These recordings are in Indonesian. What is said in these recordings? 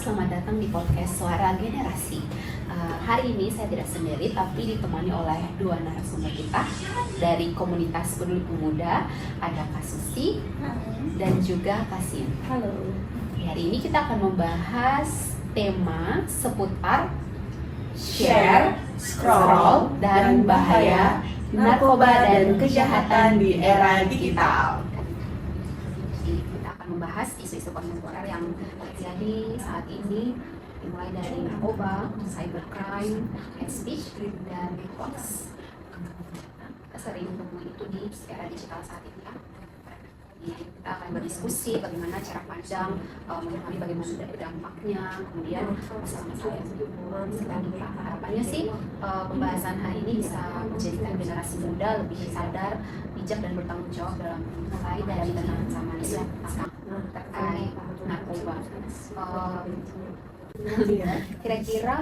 selamat datang di podcast Suara Generasi. Hari ini saya tidak sendiri, tapi ditemani oleh dua narasumber kita dari komunitas peduli pemuda. Ada Kak Susi dan juga Kak Sin. Halo. Hari ini kita akan membahas tema seputar share, scroll, dan bahaya narkoba dan kejahatan di era digital. Kita akan membahas isu-isu kontemporer yang terjadi saat ini, dimulai dari narkoba, cybercrime, hate speech, dan hoax. Kita sering menemui itu di era digital saat ini ya. Kita akan berdiskusi bagaimana cara pandang memahami bagaimana dampaknya, kemudian masalah-masalah yang sedang dibahas. Harapannya sih pembahasan hari ini bisa menjadikan generasi muda lebih sadar, bijak dan bertanggung jawab dalam mulai dari ancaman terkait narkoba. Kira-kira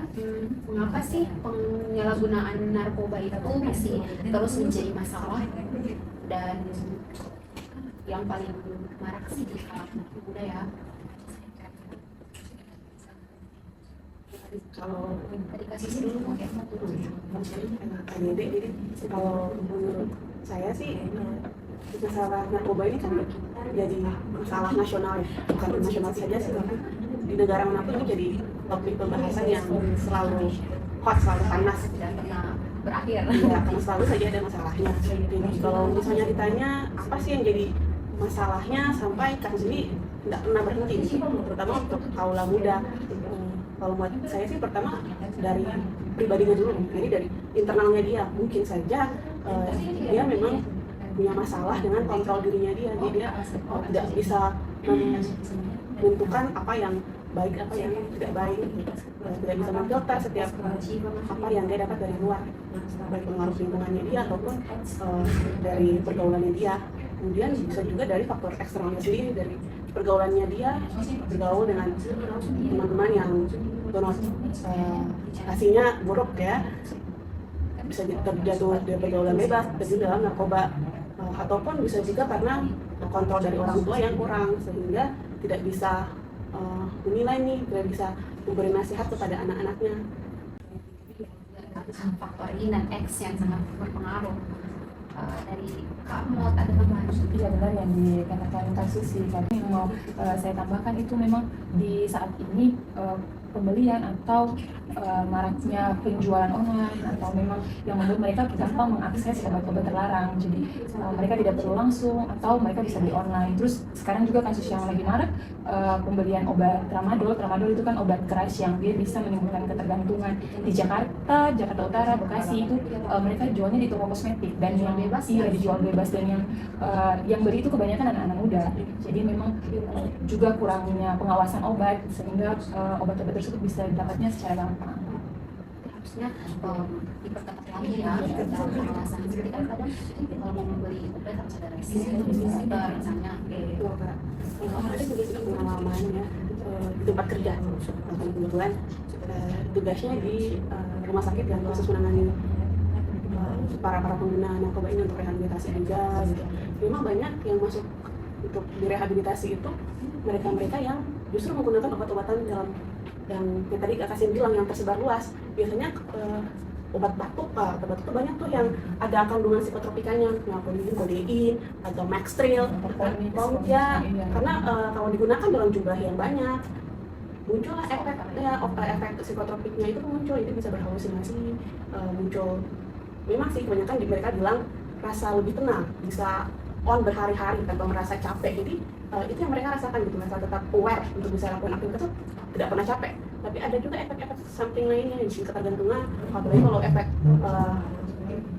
mengapa sih penyalahgunaan narkoba itu masih terus menjadi masalah, dan yang paling marak sih di kalangan muda ya? Kalau Tadi kasih dulu mungkin jadi kalau menurut saya sih masalah narkoba ini kan jadi masalah nasional ya, bukan nasional saja sih, karena di negara manapun ini jadi topik pembahasan yang selalu hot, selalu panas, tidak pernah berakhir. ya, karena selalu saja ada masalahnya. Jadi kalau misalnya ditanya apa sih yang jadi masalahnya sampai kasus ini tidak pernah berhenti, terutama untuk kaula muda. Kalau buat saya sih pertama dari pribadinya dulu, jadi dari internalnya dia. Mungkin saja dia memang punya masalah dengan kontrol dirinya dia, jadi dia tidak bisa menentukan apa yang baik, apa yang tidak baik, tidak bisa memfilter setiap apa yang dia dapat dari luar, baik pengaruh lingkungannya dia ataupun dari pergaulannya dia. Kemudian bisa juga dari faktor eksternalnya sendiri, dari pergaulannya dia, bergaul dengan teman-teman yang konotasinya buruk ya, bisa terjatuh di pergaulan bebas, terjun dalam narkoba, ataupun bisa juga karena kontrol dari orang tua yang kurang, sehingga tidak bisa menilai nih, tidak bisa memberi nasihat kepada anak-anaknya. Faktor I dan X yang sangat berpengaruh. Dari Kak Mot ada tambahan? Iya, benar yang dikatakan kasus sih. Tapi yang mau saya tambahkan itu memang di saat ini pembelian atau maraknya penjualan online atau memang yang membuat mereka gampang mengakses obat-obat terlarang. Jadi mereka tidak perlu langsung atau mereka bisa beli online. Terus sekarang juga kasus yang lagi marak pembelian obat tramadol. Tramadol itu kan obat keras yang dia bisa menimbulkan ketergantungan. Di Jakarta, Jakarta Utara, Bekasi itu mereka jualnya di toko kosmetik dan yang bebas, iya, dijual bebas, dan yang beli itu kebanyakan anak-anak muda. Jadi memang juga kurangnya pengawasan obat sehingga obat-obat tersebut bisa didapatnya secara gampang. Harusnya diperketat lagi ya dalam pengawasan. Seperti kan kadang kalau mau membeli obat harus ada resisi, misalnya Ada juga sih pengalaman ya di tempat kerja, kebetulan tugasnya di rumah sakit yang khusus menangani para pengguna narkoba ini untuk rehabilitasi juga gitu. Memang banyak yang masuk untuk direhabilitasi itu mereka yang justru menggunakan obat-obatan dalam yang tadi Kak Kasim bilang yang tersebar luas. Biasanya obat batuk itu banyak tuh yang ada kandungan psikotropikanya, kodein atau Maxtril, ya, karena kalau digunakan dalam jumlah yang banyak muncullah efek psikotropiknya itu muncul, itu bisa berhalusinasi, muncul. Memang sih kebanyakan mereka bilang rasa lebih tenang, bisa on berhari-hari tanpa merasa capek. Jadi itu yang mereka rasakan gitu, merasa tetap aware untuk bisa lakukan aktivitas itu tidak pernah capek. Tapi ada juga efek-efek samping lainnya yang bikin ketergantungan, apalagi kalau efek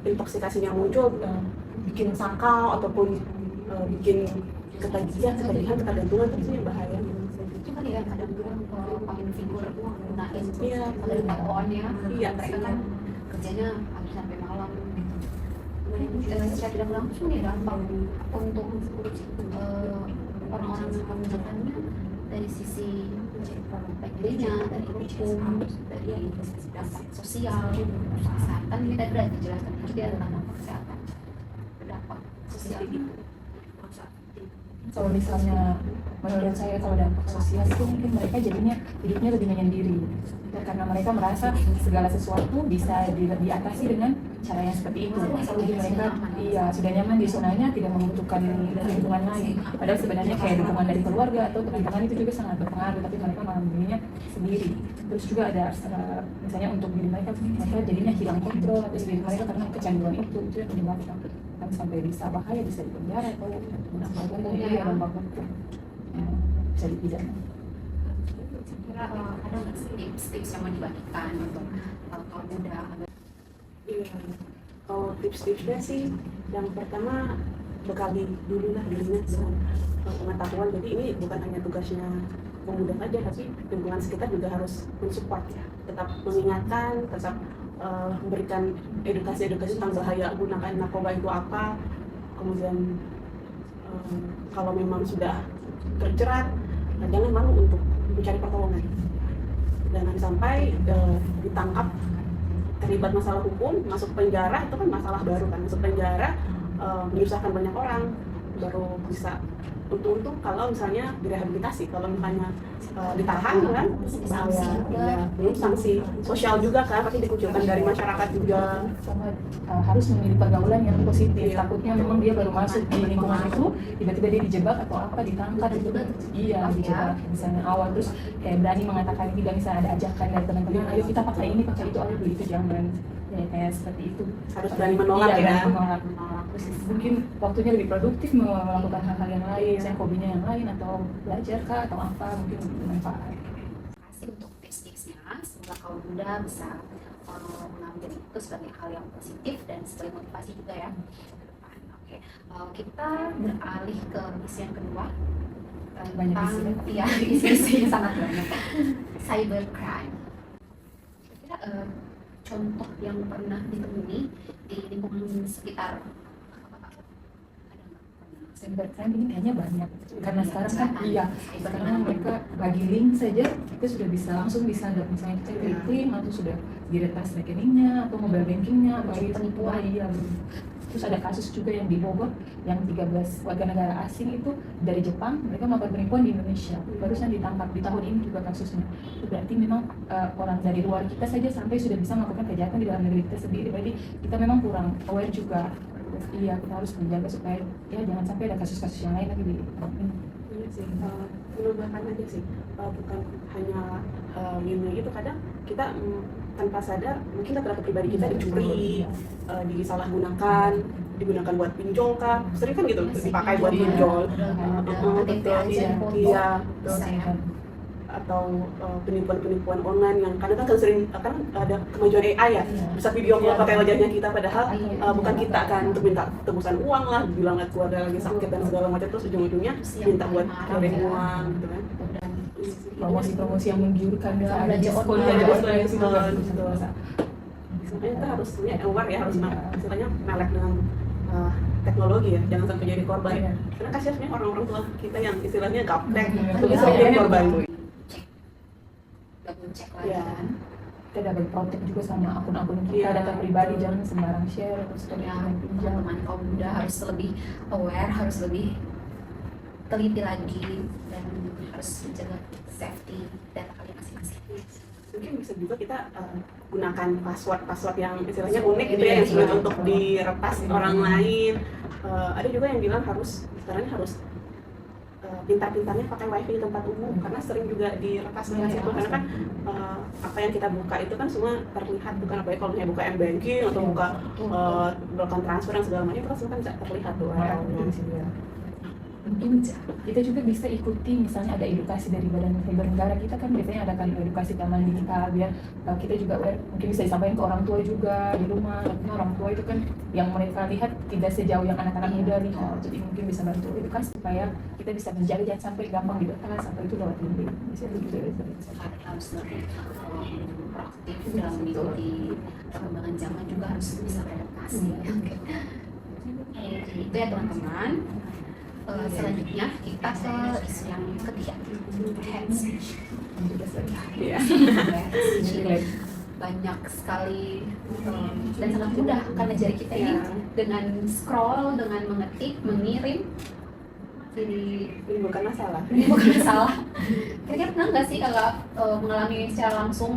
intoksikasinya muncul, bikin sakau ataupun bikin ketagihan, ketergantungan, itu yang bahaya. itu kan ya kadang pakai figur gunain Iya, dari on-nya. Iya, Mereka kan kerjanya pagi sampai malam gitu. Dan secara tidak langsung ya dampak untuk orang-orang yang menggunakannya dari sisi baik dirinya, dari hukum, dari dampak sosial, kesehatan. Ini tadi sudah dijelaskan juga tentang dampak kesehatan, dampak sosial. Kalau misalnya menurut saya kalau dampak sosial itu mungkin mereka jadinya hidupnya lebih menyendiri. Ya, karena mereka merasa segala sesuatu bisa diatasi dengan cara yang seperti itu. Jadi mereka sudah nyaman di zonanya, tidak membutuhkan lingkungan lain. Padahal sebenarnya kayak dukungan dari keluarga atau teman-teman itu juga sangat berpengaruh, tapi mereka malah dirinya sendiri. Terus juga ada misalnya untuk diri mereka jadinya hilang kontrol atas diri mereka karena kecanduan itu yang menyebabkan kan sampai bisa bahaya, bisa dipenjara atau mendapatkan dampak hukum, bisa dipidana. Kira ada nggak sih tips-tips yang mau dibagikan untuk kaum muda? Iya, kalau tips-tipsnya sih yang pertama bekali dulu lah dirinya dengan pengetahuan. Jadi ini bukan hanya tugasnya pemuda saja, tapi lingkungan sekitar juga harus mensupport ya, tetap mengingatkan, tetap memberikan edukasi tentang bahaya gunakan narkoba itu apa. Kemudian kalau memang sudah terjerat, jangan malu untuk mencari pertolongan. Jangan sampai ditangkap terlibat masalah hukum, masuk penjara itu kan masalah baru kan. Masuk penjara menyusahkan banyak orang, baru bisa untung kalau misalnya direhabilitasi. Kalau misalnya ditahan kan Sanksi juga. belum sanksi sosial juga kan, pasti dikucilkan dari masyarakat juga. Sama harus memilih pergaulan yang positif. Iya. Takutnya memang dia baru masuk di lingkungan itu, tiba-tiba dia dijebak atau apa, ditangkap Dan juga dijebak misalnya awal, terus kayak berani mengatakan tidak, misalnya ada ajakan dari teman-teman, ayo kita pakai ini, pakai itu, ayo beli itu, jangan. Ya kayak seperti itu. Harus berani menolak ya. Berani menolak. Terus mungkin waktunya lebih produktif melakukan hal-hal yang lain, misalnya hobinya yang lain atau belajar kah atau apa, mungkin bermanfaat. Terima kasih untuk tips-tipsnya. Semoga kaum muda bisa mengambil itu sebagai hal yang positif dan sebagai motivasi juga ya ke depan. Oke, kita beralih ke isu yang kedua. Banyak Tentang isi. ya isu-isu sangat banyak. Cybercrime. Kira-kira contoh yang pernah ditemui di lingkungan sekitar Cybercrime ini kayaknya banyak karena sekarang kan sekarang mereka cybercrime. bagi link saja kita sudah bisa langsung disadap, misalnya kita klik atau sudah diretas rekeningnya atau mobile bankingnya atau Jadi penipuan. Terus ada kasus juga yang di Bogor yang 13 warga negara asing itu dari Jepang, mereka melakukan penipuan di Indonesia, barusan ditangkap di tahun ini juga kasusnya. Itu berarti memang orang dari luar kita saja sampai sudah bisa melakukan kejahatan di dalam negeri kita sendiri, berarti kita memang kurang aware juga. Iya, kita harus menjaga supaya ya jangan sampai ada kasus-kasus yang lain lagi di Iya sih, menambahkan aja sih, bukan hanya ini itu, kadang kita tanpa sadar mungkin data pribadi kita dicuri, disalahgunakan, digunakan buat pinjol kah, sering kan gitu dipakai buat pinjol, KTP aja, foto. iya, Bisa ya. atau penipuan online yang kadang kan sering kan ada kemajuan AI ya, bisa video call pakai wajahnya kita padahal bukan kita kan, untuk minta tebusan uang lah, bilang keluarga lagi sakit dan segala macam, terus ujung-ujungnya minta buat kirim uang gitu kan. promosi-promosi yang menggiurkan, misalnya ada Belanja diskon, online. belanja Betul, online, betul. Sebenarnya kita harus aware ya, harus istilahnya melek dengan teknologi ya, jangan sampai jadi korban. Iya. Karena kasihannya orang-orang tua kita yang istilahnya gaptek, Betul. bisa jadi korban. Double check lagi Iya. kan. Kita double protect juga sama akun-akun kita, Iya. data pribadi, jangan sembarang share atau story Ya, yang pinjam. teman-teman kaum muda harus lebih aware, harus lebih teliti lagi dan harus menjaga safety data kalian masing-masing. Mungkin bisa juga kita gunakan password yang istilahnya unik gitu ya, yang sulit untuk diretas orang lain. Ada juga yang bilang sekarang harus pintar-pintarnya pakai wifi di tempat umum, karena sering juga diretas dari situ, karena kan apa yang kita buka itu kan semua terlihat, bukan apa ya, kalau misalnya buka m-banking atau buka melakukan transfer dan segala macam, itu kan semua kan bisa terlihat tuh. Mungkin kita juga bisa ikuti, misalnya ada edukasi dari Badan Cyber Negara kita kan biasanya adakan edukasi keamanan digital, biar kita juga mungkin bisa disampaikan ke orang tua juga di rumah, karena orang tua itu kan yang mereka lihat tidak sejauh yang anak-anak muda lihat, jadi mungkin bisa bantu edukasi supaya kita bisa menjaga jangan sampai gampang diretas atau itu lewat link. Biasanya itu juga bisa. Harus lebih proaktif dalam mengikuti perkembangan zaman, juga harus bisa beradaptasi. Oke. Itu ya teman-teman. Selanjutnya kita ke isu yang ketiga, hate speech. Iya. Hate speech banyak sekali dan sangat mudah karena jari kita ini dengan scroll, dengan mengetik, mengirim jadi menimbulkan masalah. bukan masalah. Kira-kira pernah nggak sih kalau mengalami secara langsung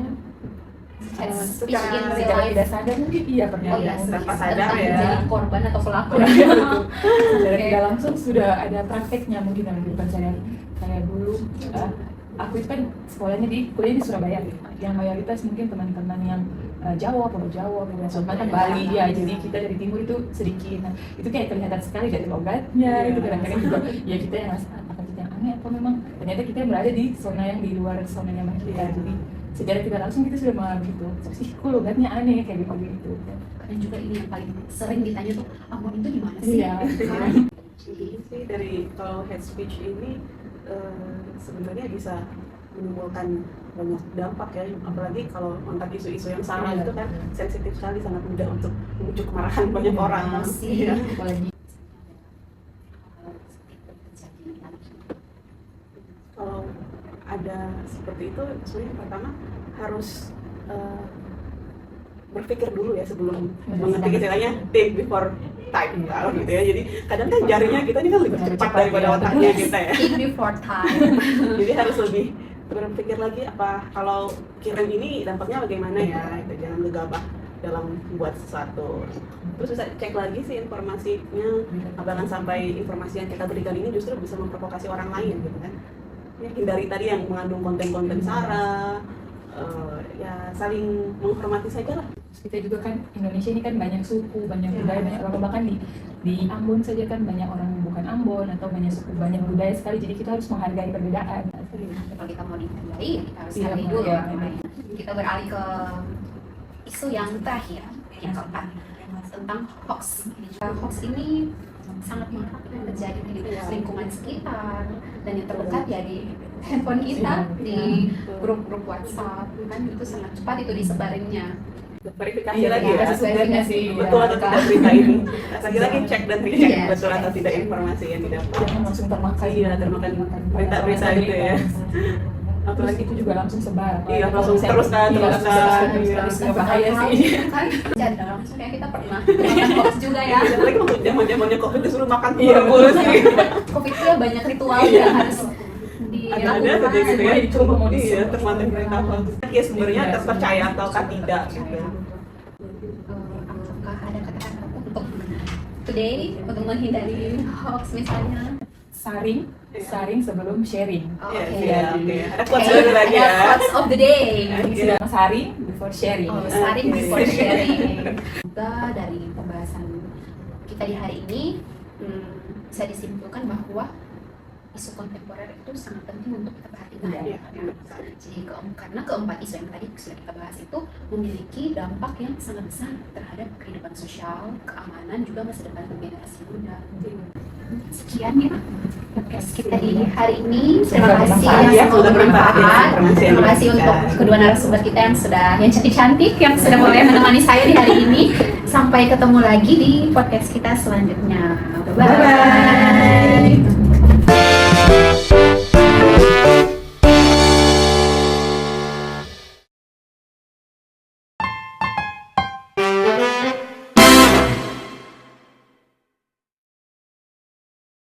head speech Secara in real Secara life? tidak sadar mungkin iya pernah. Oh iya, tanpa tentang sadar ya. menjadi korban atau pelaku. Secara tidak langsung sudah ada prakteknya mungkin yang bukan saya kayak dulu. Aku itu kan sekolahnya kuliah di Surabaya, yang mayoritas mungkin teman-teman yang Jawa, Pulau Jawa, Pulau Sumatera, Bali ya, jadi kita dari timur itu sedikit. Nah itu kayak kelihatan sekali dari logatnya, itu kadang-kadang juga ya kita yang rasa apa kita yang aneh atau memang ternyata kita yang berada di zona yang di luar zona nyaman kita. Jadi secara tidak langsung kita sudah mengalami itu. Sih kok logatnya aneh kayak gitu. Dan juga ini yang paling sering ditanya tuh, Ambon itu di mana sih? Iya. Intinya sih dari kalau head speech ini sebenarnya bisa menimbulkan banyak dampak ya, apalagi kalau angkat isu-isu yang salah itu kan sensitif sekali, sangat mudah untuk memicu kemarahan banyak orang. Emosi, Iya. Apalagi Kalau ada seperti itu sebenarnya pertama harus berpikir dulu ya sebelum mengetik, istilahnya think before type gitu ya. Jadi kadang kan jarinya kita ini kan lebih cepat daripada otaknya kita ya. Think before time. Jadi harus lebih berpikir lagi apa kalau kirim ini dampaknya bagaimana ya, gitu. Jangan gegabah dalam membuat sesuatu. Terus bisa cek lagi sih informasinya, jangan sampai informasi yang kita berikan ini justru bisa memprovokasi orang lain gitu kan. Ya, hindari tadi yang mengandung konten-konten sara, ya saling menghormati saja lah. kita juga kan Indonesia ini kan banyak suku, banyak budaya, banyak orang, bahkan di Ambon saja kan banyak orang yang bukan Ambon atau banyak suku, banyak budaya sekali, jadi kita harus menghargai perbedaan. Kalau kita mau dihargai, kita harus Iya, hargai dulu. iya. Kita beralih ke isu yang terakhir, yang keempat, tentang hoax. Hoax ini sangat marak yang terjadi di lingkungan sekitar dan yang terdekat ya di handphone kita, di grup-grup WhatsApp kan itu sangat cepat itu disebarinnya. Verifikasi Iya, lagi iya, ya, verifikasi, betul iya. atau tidak berita ini. Lagi-lagi cek dan dicek Iya, betul atau cek. tidak informasi yang didapat. Jangan langsung termakan. Iya, termakan berita-berita gitu ya. Apalagi itu juga langsung sebar. Iya, langsung teruskan, Iya, langsung teruskan. teruskan. Bahaya sih. Kan jadi langsung kayak kita pernah makan hoax juga ya. Lagi waktu zaman-zamannya COVID disuruh makan Iya, bulu sih. Covid itu ya banyak ritual Iya. yang harus Ada dilakukan. saja gitu ya. Dicoba mau Iya, disuruh. termantik berita hoax. Ya sumbernya Iya, terpercaya ataukah tidak gitu. Apakah ada kata-kata untuk today untuk menghindari hoax misalnya? Saring sebelum sharing. Oh, Iya, oke. iya, oke. Ada quotes baru lagi ya. Ada quotes of the day. Ini sudah saring before sharing. Oh, sharing Oke. before sharing. Juga dari pembahasan kita di hari ini bisa disimpulkan bahwa isu kontemporer itu sangat penting untuk kita perhatikan. Iya. Jadi karena keempat isu yang tadi sudah kita bahas itu memiliki dampak yang sangat besar terhadap kehidupan sosial, keamanan, juga masa depan generasi muda. Sekian ya podcast kita di hari ini. Terima kasih bermanfaat ya, yang semoga bermanfaat ya, informasi yang Terima kasih diberikan. untuk kedua narasumber kita yang cantik-cantik yang sudah boleh menemani saya di hari ini. Sampai ketemu lagi di podcast kita selanjutnya. Bye bye.